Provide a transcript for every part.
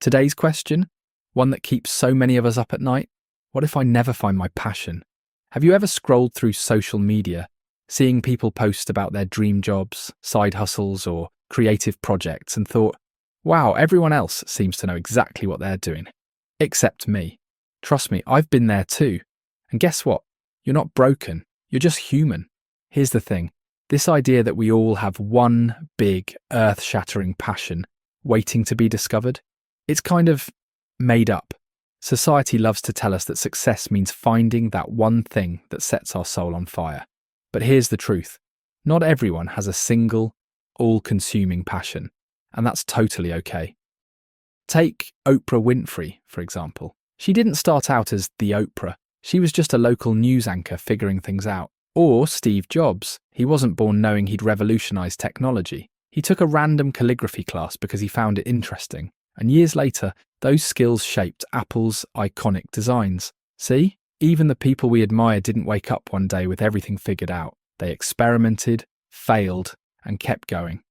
Today's question, one that keeps so many of us up at night: what if I never find my passion? Have you ever scrolled through social media, seeing people post about their dream jobs, side hustles, or creative projects and thought, wow, everyone else seems to know exactly what they're doing, except me. Trust me, I've been there too. And guess what? You're not broken. You're just human. Here's the thing. This idea that we all have one big, earth-shattering passion waiting to be discovered, it's kind of made up. Society loves to tell us that success means finding that one thing that sets our soul on fire. But here's the truth. Not everyone has a single, all-consuming passion, and that's totally okay. Take Oprah Winfrey, for example. She didn't start out as the Oprah. She was just a local news anchor figuring things out. Or Steve Jobs. He wasn't born knowing he'd revolutionize technology. He took a random calligraphy class because he found it interesting. And years later, those skills shaped Apple's iconic designs. See? Even the people we admire didn't wake up one day with everything figured out. They experimented, failed, and kept going.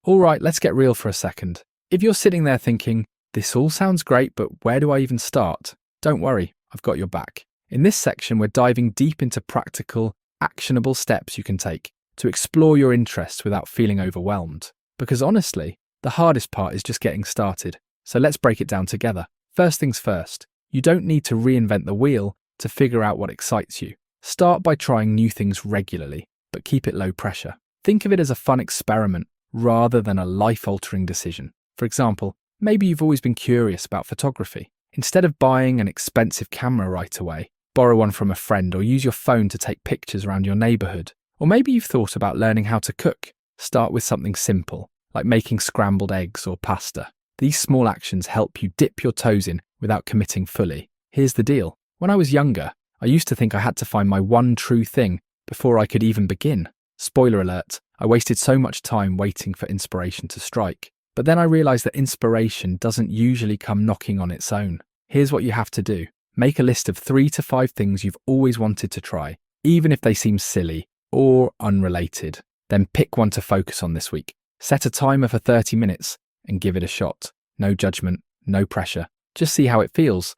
All right, let's get real for a second. If you're sitting there thinking, this all sounds great, but where do I even start? Don't worry, I've got your back. In this section, we're diving deep into practical, actionable steps you can take to explore your interests without feeling overwhelmed. Because honestly, the hardest part is just getting started. So let's break it down together. First things first, you don't need to reinvent the wheel to figure out what excites you. Start by trying new things regularly, but keep it low pressure. Think of it as a fun experiment rather than a life-altering decision. For example, maybe you've always been curious about photography. Instead of buying an expensive camera right away, borrow one from a friend or use your phone to take pictures around your neighborhood. Or maybe you've thought about learning how to cook. Start with something simple, like making scrambled eggs or pasta. These small actions help you dip your toes in without committing fully. Here's the deal. When I was younger, I used to think I had to find my one true thing before I could even begin. Spoiler alert, I wasted so much time waiting for inspiration to strike. But then I realized that inspiration doesn't usually come knocking on its own. Here's what you have to do. Make a list of 3 to 5 things you've always wanted to try, even if they seem silly or unrelated. Then pick one to focus on this week. Set a timer for 30 minutes and give it a shot. No judgment, no pressure. Just see how it feels.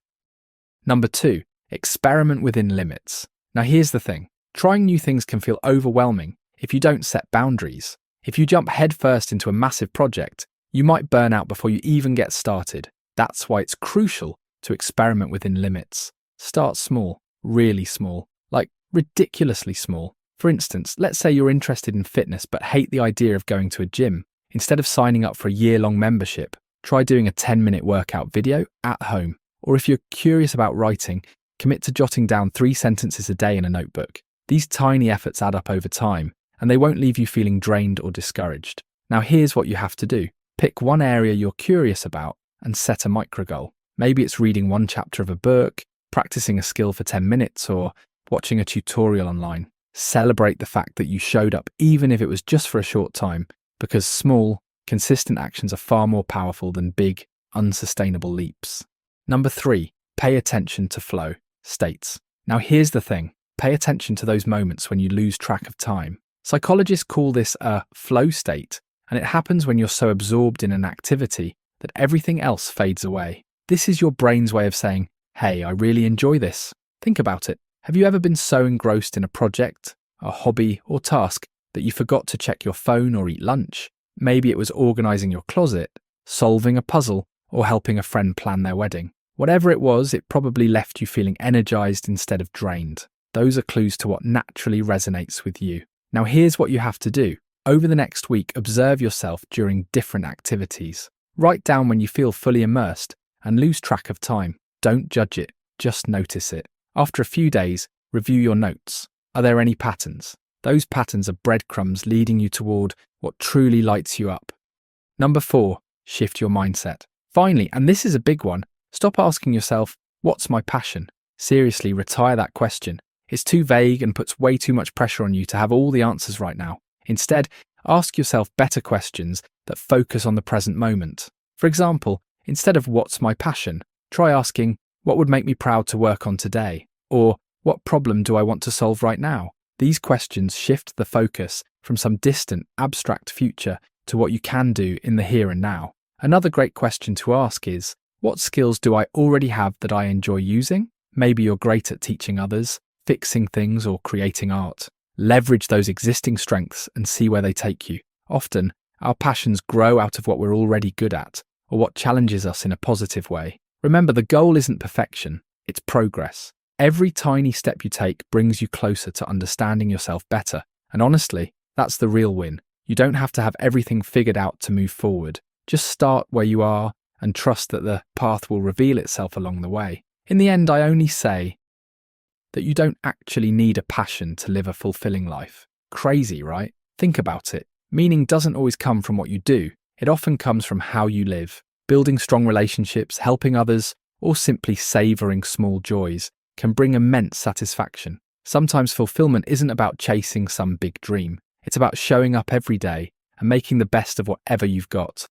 Number 2, experiment within limits. Now here's the thing. Trying new things can feel overwhelming if you don't set boundaries. If you jump headfirst into a massive project, you might burn out before you even get started. That's why it's crucial to experiment within limits. Start small, really small, like ridiculously small. For instance, let's say you're interested in fitness but hate the idea of going to a gym. Instead of signing up for a year-long membership, try doing a 10-minute workout video at home. Or if you're curious about writing, commit to jotting down 3 sentences a day in a notebook. These tiny efforts add up over time, and they won't leave you feeling drained or discouraged. Now here's what you have to do. Pick one area you're curious about and set a micro goal. Maybe it's reading 1 chapter of a book, practicing a skill for 10 minutes, or watching a tutorial online. Celebrate the fact that you showed up even if it was just for a short time, because small, consistent actions are far more powerful than big, unsustainable leaps. Number 3, pay attention to flow states. Now here's the thing. Pay attention to those moments when you lose track of time. Psychologists call this a flow state, and it happens when you're so absorbed in an activity that everything else fades away. This is your brain's way of saying, hey, I really enjoy this. Think about it. Have you ever been so engrossed in a project, a hobby, or task that you forgot to check your phone or eat lunch? Maybe it was organizing your closet, solving a puzzle, or helping a friend plan their wedding. Whatever it was, it probably left you feeling energized instead of drained. Those are clues to what naturally resonates with you. Now here's what you have to do. Over the next week, observe yourself during different activities. Write down when you feel fully immersed and lose track of time. Don't judge it, just notice it. After a few days, review your notes. Are there any patterns? Those patterns are breadcrumbs leading you toward what truly lights you up. Number 4, shift your mindset. Finally, and this is a big one, stop asking yourself, what's my passion? Seriously, retire that question. It's too vague and puts way too much pressure on you to have all the answers right now. Instead, ask yourself better questions that focus on the present moment. For example, instead of what's my passion, try asking, what would make me proud to work on today? Or what problem do I want to solve right now? These questions shift the focus from some distant, abstract future to what you can do in the here and now. Another great question to ask is, what skills do I already have that I enjoy using? Maybe you're great at teaching others, fixing things, or creating art. Leverage those existing strengths and see where they take you. Often, our passions grow out of what we're already good at, or what challenges us in a positive way. Remember, the goal isn't perfection, it's progress. Every tiny step you take brings you closer to understanding yourself better. And honestly, that's the real win. You don't have to have everything figured out to move forward. Just start where you are and trust that the path will reveal itself along the way. In the end, I only say that you don't actually need a passion to live a fulfilling life. Crazy, right? Think about it. Meaning doesn't always come from what you do. It often comes from how you live. Building strong relationships, helping others, or simply savouring small joys can bring immense satisfaction. Sometimes fulfillment isn't about chasing some big dream. It's about showing up every day and making the best of whatever you've got.